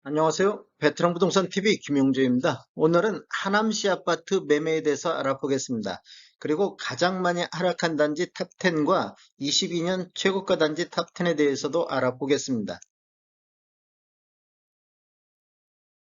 안녕하세요. 베트남 부동산 TV 김용주입니다. 오늘은 하남시 아파트 매매에 대해서 알아보겠습니다. 그리고 가장 많이 하락한 단지 탑10과 22년 최고가 단지 탑10에 대해서도 알아보겠습니다.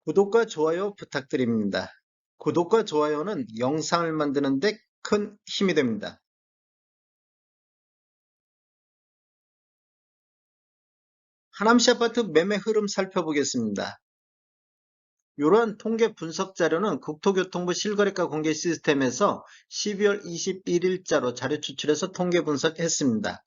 구독과 좋아요 부탁드립니다. 구독과 좋아요는 영상을 만드는 데 큰 힘이 됩니다. 하남시 아파트 매매 흐름 살펴보겠습니다. 이러한 통계 분석 자료는 국토교통부 실거래가 공개 시스템에서 12월 21일자로 자료 추출해서 통계 분석했습니다.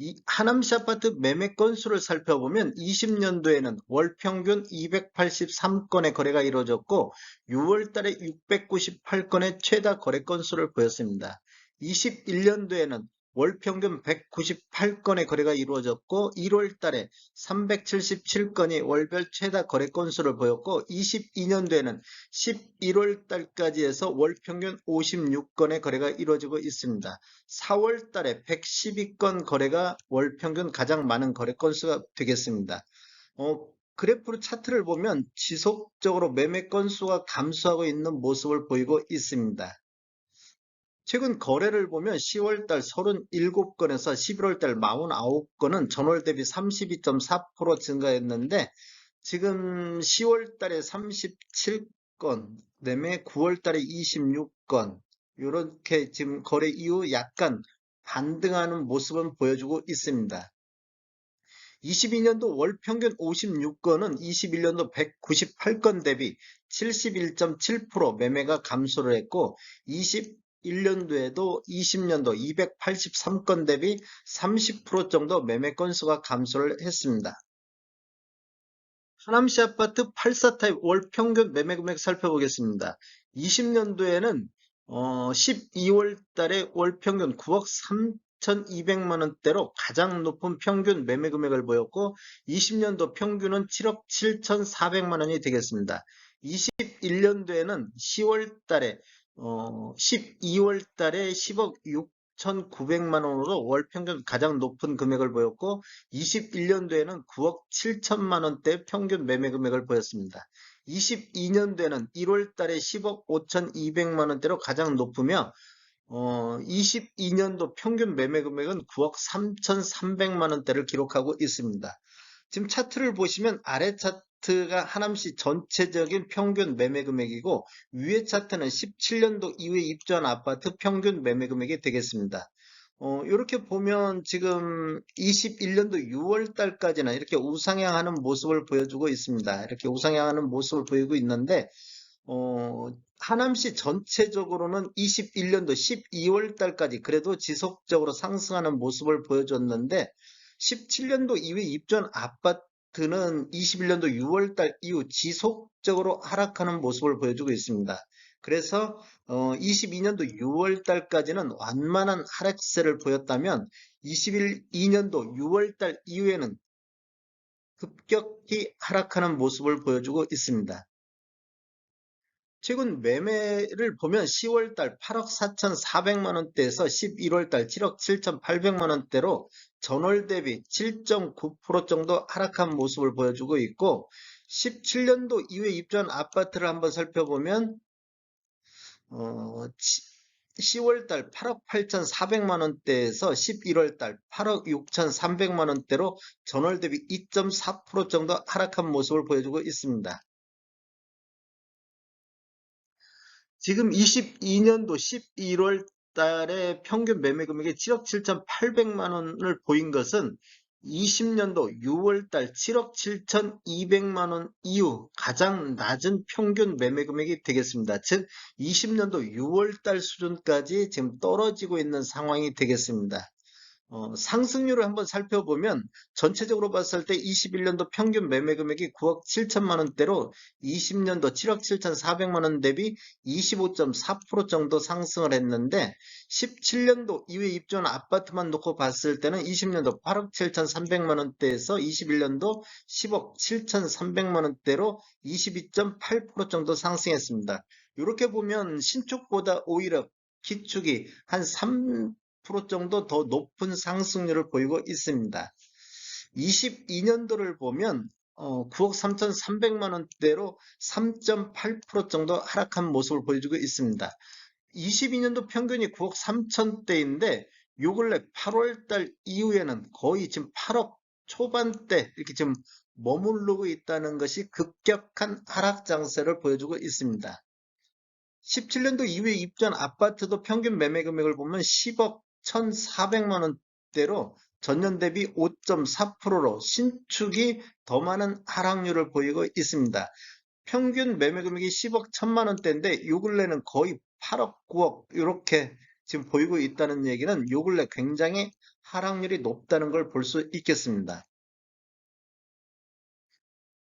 이 하남시 아파트 매매 건수를 살펴보면 20년도에는 월 평균 283건의 거래가 이루어졌고 6월 달에 698건의 최다 거래 건수를 보였습니다. 21년도에는 월 평균 198건의 거래가 이루어졌고 1월 달에 377건이 월별 최다 거래 건수를 보였고 22년도에는 11월 달까지 해서 월 평균 56건의 거래가 이루어지고 있습니다. 4월 달에 112건 거래가 월 평균 가장 많은 거래 건수가 되겠습니다. 그래프로 차트를 보면 지속적으로 매매 건수가 감소하고 있는 모습을 보이고 있습니다. 최근 거래를 보면 10월달 37건에서 11월달 49건은 전월 대비 32.4% 증가했는데 지금 10월달에 37건, 그다음에 9월달에 26건 이렇게 지금 거래 이후 약간 반등하는 모습은 보여주고 있습니다. 22년도 월 평균 56건은 21년도 198건 대비 71.7% 매매가 감소를 했고 21년도에도 20년도 283건 대비 30% 정도 매매 건수가 감소를 했습니다. 하남시 아파트 84 타입 월 평균 매매 금액 살펴보겠습니다. 20년도에는 12월 달에 월 평균 9억 3,200만 원대로 가장 높은 평균 매매 금액을 보였고 20년도 평균은 7억 7,400만 원이 되겠습니다. 21년도에는 10월 달에 12월 달에 10억 6,900만 원으로 월 평균 가장 높은 금액을 보였고 21년도에는 9억 7천만 원대 평균 매매 금액을 보였습니다. 22년도에는 1월 달에 10억 5,200만 원대로 가장 높으며 22년도 평균 매매 금액은 9억 3,300만 원대를 기록하고 있습니다. 지금 차트를 보시면 아래 차트가 하남시 전체적인 평균 매매 금액이고 위에 차트는 17년도 이후에 입주한 아파트 평균 매매 금액이 되겠습니다. 이렇게 보면 지금 21년도 6월 달까지는 이렇게 우상향하는 모습을 보여주고 있습니다. 이렇게 우상향하는 모습을 보이고 있는데 하남시 전체적으로는 21년도 12월 달까지 그래도 지속적으로 상승하는 모습을 보여줬는데 17년도 이후에 입주한 아파트는 21년도 6월 달 이후 지속적으로 하락하는 모습을 보여주고 있습니다. 그래서 22년도 6월 달까지는 완만한 하락세를 보였다면 22년도 6월 달 이후에는 급격히 하락하는 모습을 보여주고 있습니다. 최근 매매를 보면 10월달 8억 4,400만 원대에서 11월달 7억 7,800만 원대로 전월 대비 7.9% 정도 하락한 모습을 보여주고 있고 17년도 이후에 입주한 아파트를 한번 살펴보면 10월달 8억 8,400만 원대에서 11월달 8억 6,300만 원대로 전월 대비 2.4% 정도 하락한 모습을 보여주고 있습니다. 지금 22년도 11월 달에 평균 매매 금액이 7억 7,800만 원을 보인 것은 20년도 6월 달 7억 7,200만 원 이후 가장 낮은 평균 매매 금액이 되겠습니다. 즉 20년도 6월 달 수준까지 지금 떨어지고 있는 상황이 되겠습니다. 상승률을 한번 살펴보면 전체적으로 봤을 때 21년도 평균 매매 금액이 9억 7천만 원대로 20년도 7억 7,400만 원 대비 25.4% 정도 상승을 했는데 17년도 이후에 입주한 아파트만 놓고 봤을 때는 20년도 8억 7,300만 원대에서 21년도 10억 7,300만 원대로 22.8% 정도 상승했습니다. 이렇게 보면 신축보다 오히려 기축이 한 3% 정도 더 높은 상승률을 보이고 있습니다. 22년도를 보면 9억 3,300만 원대로 3.8% 정도 하락한 모습을 보여주고 있습니다. 22년도 평균이 9억 3천대인데 요 근래 8월 달 이후에는 거의 지금 8억 초반대 이렇게 지금 머무르고 있다는 것이 급격한 하락 장세를 보여주고 있습니다. 17년도 이후에 입주한 아파트도 평균 매매 금액을 보면 10억 1,400만 원대로 전년 대비 5.4%로 신축이 더 많은 하락률을 보이고 있습니다. 평균 매매 금액이 10억 1천만 원대인데 요 근래는 거의 8억 9억 이렇게 지금 보이고 있다는 얘기는 요 근래 굉장히 하락률이 높다는 걸 볼 수 있겠습니다.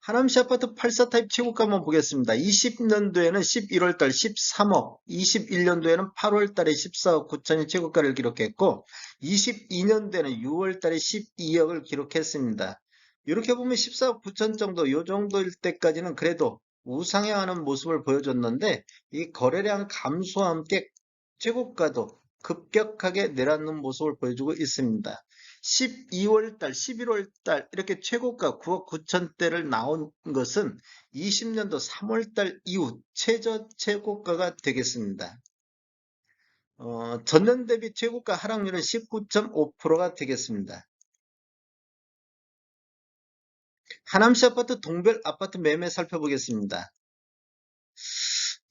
하남시 아파트 84 타입 최고가 한번 보겠습니다. 20년도에는 11월 달 13억, 21년도에는 8월 달에 14억 9천이 최고가를 기록했고 22년도에는 6월 달에 12억을 기록했습니다. 이렇게 보면 14억 9천 정도, 요 정도일 때까지는 그래도 우상향하는 모습을 보여줬는데 이 거래량 감소와 함께 최고가도 급격하게 내려앉는 모습을 보여주고 있습니다. 12월 달, 11월 달 이렇게 최고가 9억 9천대를 나온 것은 20년도 3월 달 이후 최저가가 되겠습니다. 전년 대비 최고가 하락률은 19.5%가 되겠습니다. 하남시 아파트 동별 아파트 매매 살펴보겠습니다.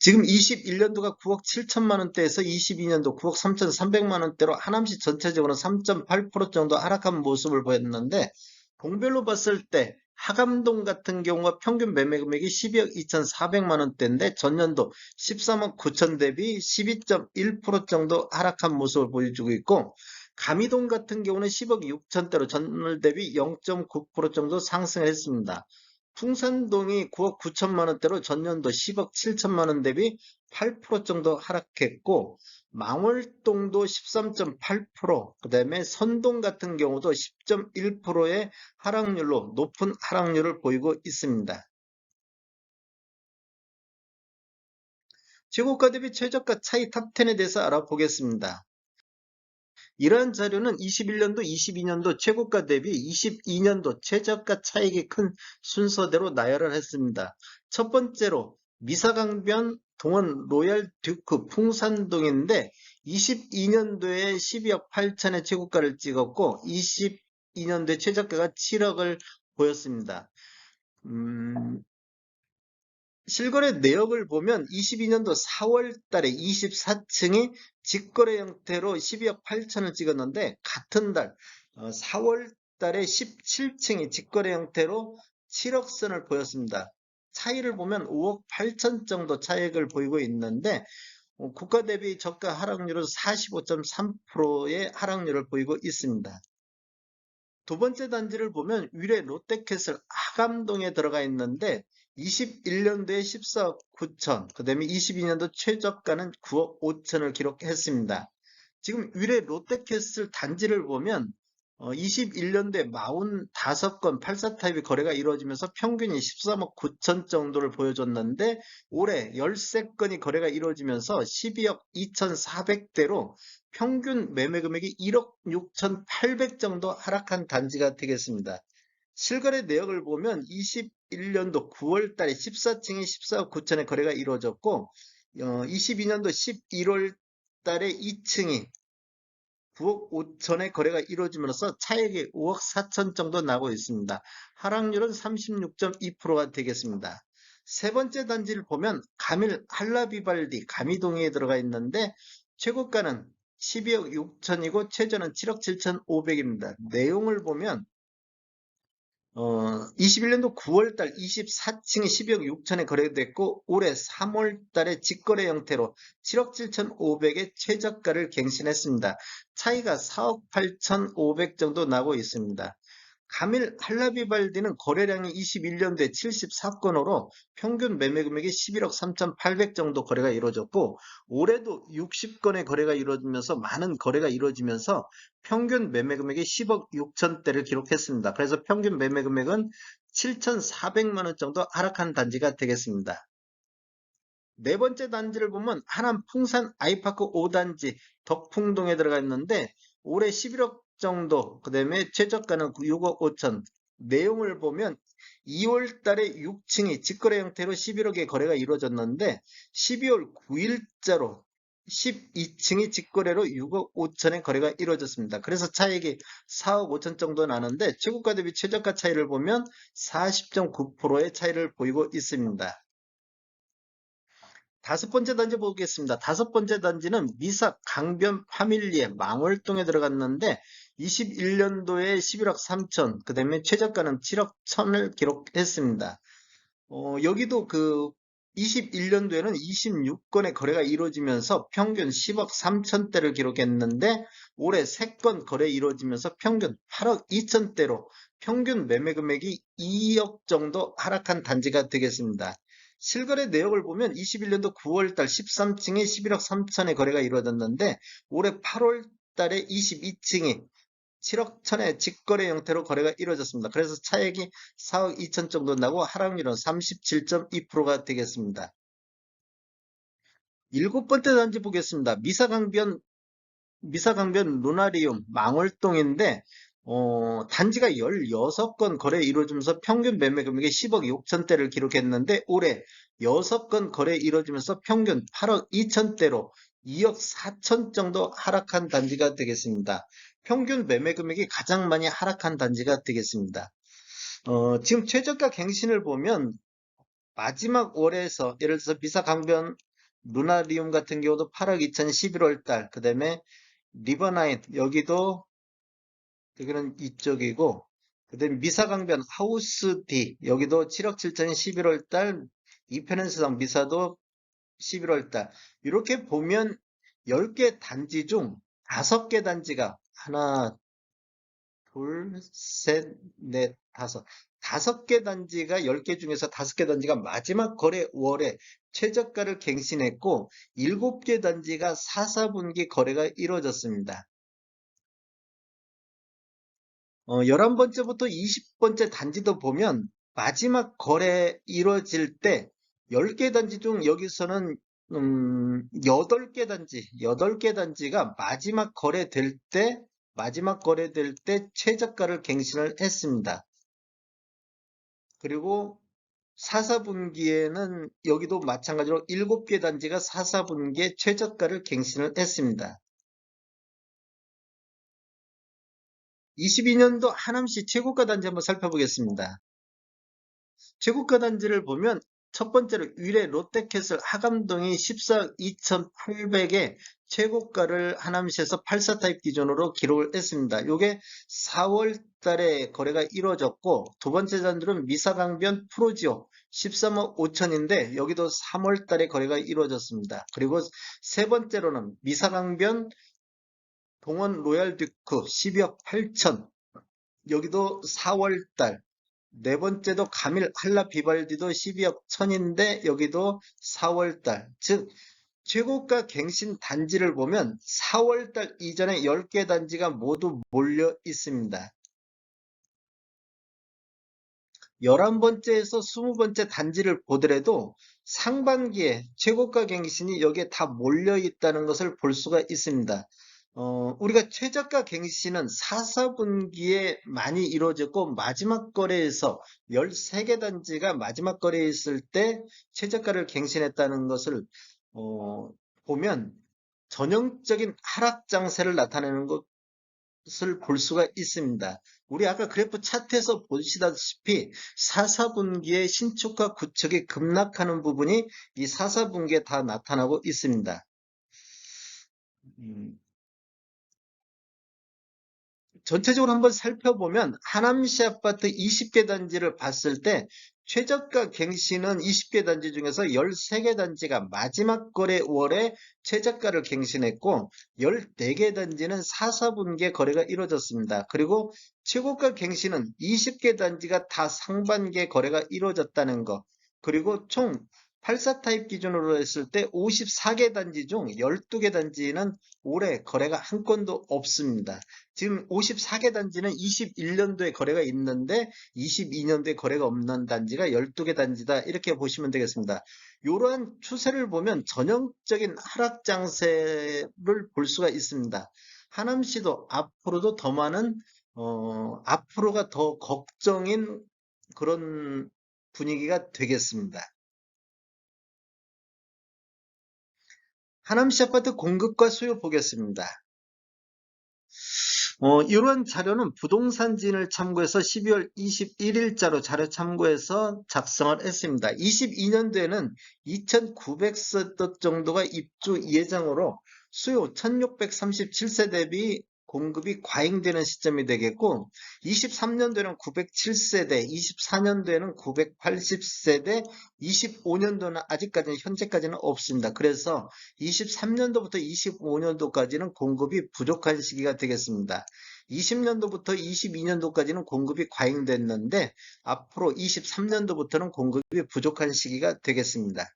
지금 21년도가 9억 7천만 원대에서 22년도 9억 3,300만 원대로 하남시 전체적으로 3.8% 정도 하락한 모습을 보였는데 동별로 봤을 때 하감동 같은 경우가 평균 매매 금액이 12억 2,400만 원대인데 전년도 13억 9천 대비 12.1% 정도 하락한 모습을 보여주고 있고 감이동 같은 경우는 10억 6천대로 전월 대비 0.9% 정도 상승했습니다. 풍산동이 9억 9천만 원대로 전년도 10억 7천만 원 대비 8% 정도 하락했고 망월동도 13.8%, 그 다음에 선동 같은 경우도 10.1%의 하락률로 높은 하락률을 보이고 있습니다. 최고가 대비 최저가 차이 탑10에 대해서 알아보겠습니다. 이러한 자료는 21년도, 22년도 최고가 대비 22년도 최저가 차익이 큰 순서대로 나열을 했습니다. 첫 번째로 미사강변 동원 로얄 듀크 풍산동인데 22년도에 12억 8천의 최고가를 찍었고 22년도에 최저가가 7억을 보였습니다. 실거래 내역을 보면 22년도 4월 달에 24층이 직거래 형태로 12억 8천을 찍었는데 같은 달 4월 달에 17층이 직거래 형태로 7억 선을 보였습니다. 차이를 보면 5억 8천 정도 차익을 보이고 있는데 국가 대비 저가 하락률은 45.3%의 하락률을 보이고 있습니다. 두 번째 단지를 보면 위례 롯데캐슬 하감동에 들어가 있는데 21년도에 14억 9천, 그 다음에 22년도 최저가는 9억 5천을 기록했습니다. 지금 위례 롯데캐슬 단지를 보면 21년도에 45건 84타입의 거래가 이루어지면서 평균이 13억 9천 정도를 보여줬는데 올해 13건이 거래가 이루어지면서 12억 2,400대로 평균 매매 금액이 1억 6,800 정도 하락한 단지가 되겠습니다. 실거래 내역을 보면 21년도 9월 달에 14층이 14억 9천에 거래가 이루어졌고 22년도 11월 달에 2층이 9억 5천에 거래가 이루어지면서 차액이 5억 4천 정도 나고 있습니다. 하락률은 36.2%가 되겠습니다. 세 번째 단지를 보면 가밀 할라비발디 가미동에 들어가 있는데 최고가는 12억 6천이고 최저는 7억 7천5백입니다. 내용을 보면 21년도 9월달 24층이 12억 6천에 거래됐고 올해 3월달에 직거래 형태로 7억 7천5백의 최저가를 갱신했습니다. 차이가 4억 8천5백 정도 나고 있습니다. 가밀 할라비발디는 거래량이 21년도에 74건으로 평균 매매 금액이 11억 3,800 정도 거래가 이루어졌고 올해도 60건의 거래가 이루어지면서 많은 거래가 이루어지면서 평균 매매 금액이 10억 6천대를 기록했습니다. 그래서 평균 매매 금액은 7,400만 원 정도 하락한 단지가 되겠습니다. 네 번째 단지를 보면 하남 풍산 아이파크 5단지 덕풍동에 들어가 있는데 올해 11억 정도, 그 다음에 최저가는 6억 5천, 내용을 보면 2월 달에 6층이 직거래 형태로 11억의 거래가 이루어졌는데 12월 9일자로 12층이 직거래로 6억 5천의 거래가 이루어졌습니다. 그래서 차익이 4억 5천 정도 나는데 최고가 대비 최저가 차이를 보면 40.9%의 차이를 보이고 있습니다. 다섯 번째 단지 보겠습니다. 다섯 번째 단지는 미사 강변 파밀리에 망월동에 들어갔는데 21년도에 11억 3천, 그 다음에 최저가는 7억 1천을 기록했습니다. 여기도 그 21년도에는 26건의 거래가 이루어지면서 평균 10억 3천대를 기록했는데 올해 3건 거래 이루어지면서 평균 8억 2천대로 평균 매매 금액이 2억 정도 하락한 단지가 되겠습니다. 실거래 내역을 보면 21년도 9월달 13층에 11억 3천의 거래가 이루어졌는데 올해 8월 달에 22층이 7억 천의 직거래 형태로 거래가 이루어졌습니다. 그래서 차액이 4억 2천 정도 나고 하락률은 37.2%가 되겠습니다. 일곱 번째 단지 보겠습니다. 미사강변 루나리움 망월동인데 단지가 16건 거래 이루어지면서 평균 매매 금액이 10억 6천대를 기록했는데 올해 6건 거래 이루어지면서 평균 8억 2천대로 2억 4천 정도 하락한 단지가 되겠습니다. 평균 매매 금액이 가장 많이 하락한 단지가 되겠습니다. 지금 최저가 갱신을 보면 마지막 월에서 예를 들어서 미사강변 루나리움 같은 경우도 8억 2천 11월 달, 그 다음에 리버나인 여기는 이쪽이고, 그다음에 미사강변 하우스 D 여기도 7억 7천 11월 달, 이편현수상 미사도 11월 달. 이렇게 보면 10개 단지 중 5개 단지가 하나, 둘, 셋, 넷, 다섯. 5개 단지가 10개 중에서 5개 단지가 마지막 거래 월에 최저가를 갱신했고 7개 단지가 4, 4분기 거래가 이루어졌습니다. 11번째부터 20번째 단지도 보면 마지막 거래 이루어질 때 10개 단지 중 여기서는 8개 단지가 마지막 거래될 때 최저가를 갱신을 했습니다. 그리고 4, 4분기에는 여기도 마찬가지로 7개 단지가 4, 4분기에 최저가를 갱신을 했습니다. 22년도 하남시 최고가 단지 한번 살펴보겠습니다. 최고가 단지를 보면 첫 번째로 위례 롯데캐슬 하감동이 14억 2,800에 최고가를 하남시에서 84 타입 기준으로 기록을 했습니다. 이게 4월 달에 거래가 이루어졌고 두 번째 단지는 미사강변 프로지오 13억 5천인데 여기도 3월 달에 거래가 이루어졌습니다. 그리고 세 번째로는 미사강변 동원 로얄듀크 12억 8천 여기도 4월 달 네 번째도 가밀 할라 비발디도 12억 천인데 여기도 4월달 즉 최고가 갱신 단지를 보면 4월달 이전에 10개 단지가 모두 몰려 있습니다. 11번째에서 20번째 단지를 보더라도 상반기에 최고가 갱신이 여기에 다 몰려 있다는 것을 볼 수가 있습니다. 우리가 최저가 갱신은 4, 4분기에 많이 이루어졌고 마지막 거래에서 13개 단지가 마지막 거래에 있을 때 최저가를 갱신했다는 것을 보면 전형적인 하락 장세를 나타내는 것을 볼 수가 있습니다. 우리 아까 그래프 차트에서 보시다시피 4, 4분기에 신축과 구축이 급락하는 부분이 이 4, 4분기에 다 나타나고 있습니다. 전체적으로 한번 살펴보면 하남시 아파트 20개 단지를 봤을 때 최저가 갱신은 20개 단지 중에서 13개 단지가 마지막 거래 월에 최저가를 갱신했고 14개 단지는 4, 4분기에 거래가 이루어졌습니다. 그리고 최고가 갱신은 20개 단지가 다 상반기에 거래가 이루어졌다는 것 그리고 총 84 타입 기준으로 했을 때 54개 단지 중 12개 단지는 올해 거래가 한 건도 없습니다. 지금 54개 단지는 21년도에 거래가 있는데 22년도에 거래가 없는 단지가 12개 단지다. 이렇게 보시면 되겠습니다. 이러한 추세를 보면 전형적인 하락 장세를 볼 수가 있습니다. 하남시도 앞으로도 더 많은 앞으로가 더 걱정인 그런 분위기가 되겠습니다. 하남시 아파트 공급과 수요 보겠습니다. 이런 자료는 부동산진을 참고해서 12월 21일자로 자료 참고해서 작성을 했습니다. 22년도에는 2,900세대 정도가 입주 예정으로 수요 1,637세 대비 공급이 과잉되는 시점이 되겠고, 23년도에는 907세대, 24년도에는 980세대, 25년도는 아직까지는 현재까지는 없습니다. 그래서 23년도부터 25년도까지는 공급이 부족한 시기가 되겠습니다. 20년도부터 22년도까지는 공급이 과잉됐는데 앞으로 23년도부터는 공급이 부족한 시기가 되겠습니다.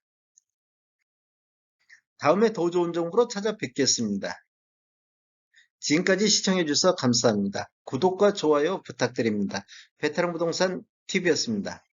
다음에 더 좋은 정보로 찾아뵙겠습니다. 지금까지 시청해 주셔서 감사합니다. 구독과 좋아요 부탁드립니다. 베테랑 부동산 TV였습니다.